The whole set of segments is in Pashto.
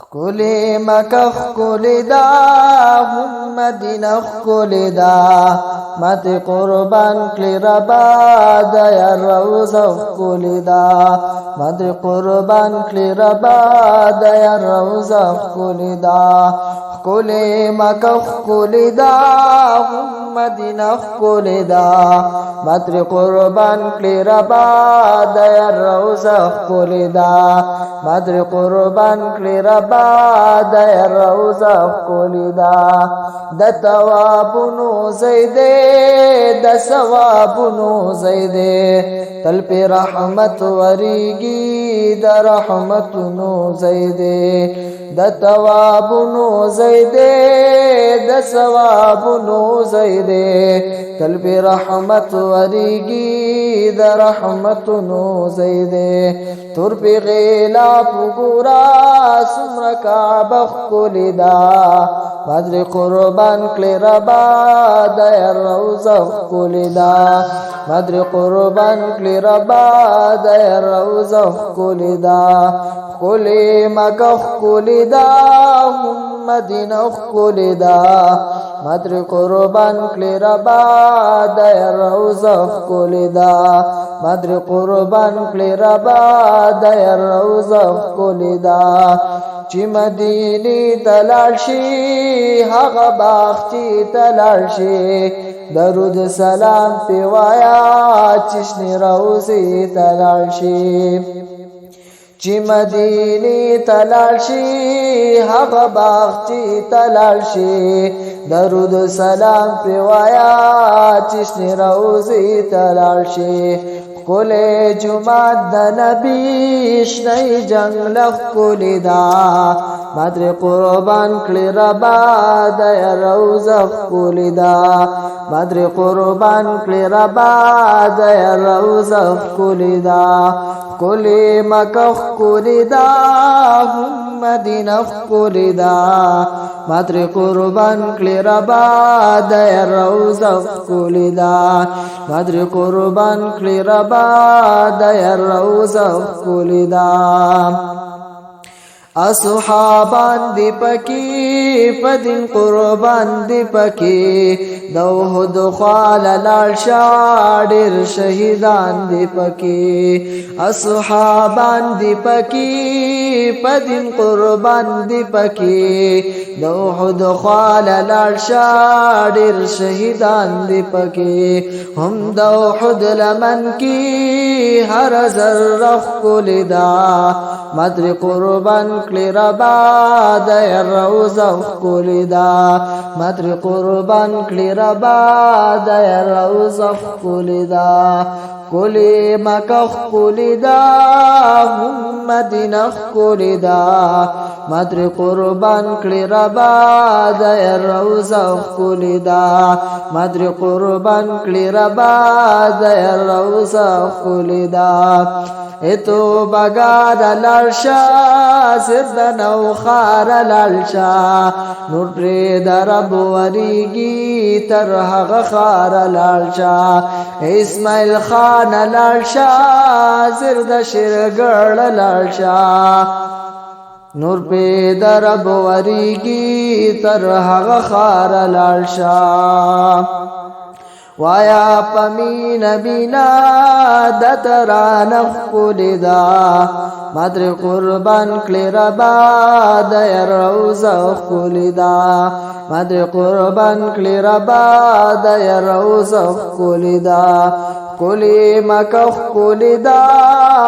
خکلی مکه خکلی دا هم مدینه خکلی دا مت قربان کلی ربا دا یا روزه خکلی دا مت قربان کلی ربا دا یا روزه خکلی دا خکلی مکه خکلی دا هم مدینه خکلی دا مت قربان کلی ربا دا یا روزه خکلی دا مت قربان کلی ربا دا روزه خکلی دا د توابونو زیده د ثوابونو زیده تل پی رحمت وریگی د رحمتونو زیده د توابونو زیده د ثوابونو زیده تل پی رحمت وریگی د رحمتونو زیده تور پی غیلا پگورا سمر کعبه خکلی دا بدر قربان کلی ربا دا روزه خکلی دا بدر قربان کلی ربا دا روزه خکلی دا خکلی مکه خکلی دا مدینه خکلی دا بدر قربان کلی ربا دا روزه خکلی دا بدر قربان کلی ربا دا روزه خکلی دا چی مدینی تلال شی هغه باغ چی تلال شی درود سلام پیوایا چشنی روزی تلال شی چی مدینی تلال شی هغه باغ چی تلال شی درود سلام پیوایا چشنی روزی تلال شی خکلی جمعات دا نبی شنی جنگ لخکلی دا مدر قربان کلی ربا دا روزه خکلی دا مدر قربان کلی ربا دا روزه خکلی دا خکلی مکه خکلی دا هم مدینه خکلی دا مدر قربان کلی ربا دا روزه خکلی دا مدر قربان کلی ربا دا روزه خکلی دا اصحابان دی پکی پدین قربان دی پکی دوحد خوال لال شاڑر شہیدان دی پکی اصحابان دی پکی پدین قربان دی پکی دوحد خوال لال شاڑر شہیدان دی پکی ہم دوحد لمن کی ہر ذرخ کلی دا مدر قربان کلی ربا دا روزه خکلی دا مدر قربان کلی ربا دا روزه خکلی دا خکلی مکه خکلی دا هم مدینه خکلی دا مدر قربان کلی ربا دا روزه خکلی دا مدر قربان کلی ربا دا روزه خکلی دا ایتو بگاد لالشا سرد نوخار لالشا نور پرید رب وریگی ترحق خار لالشا اسماعیل خان لالشا سرد شرگرد لالشا نور پرید رب وریگی ترحق خار لالشا وایا پمی نبینا دتران خکلی دا مدر قربان کلی ربا دا روزه خکلی دا مدر قربان کلی ربا دا روزه خکلی دا خکلی مکه خکلی دا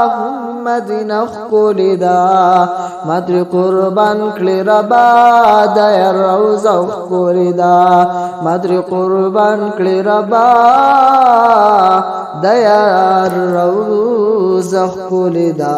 هم مدینه خکلی دا مدر قربان کلی ربا دا روزه خکلی دا مدر قربان کلی ربا دا روزه خکلی دا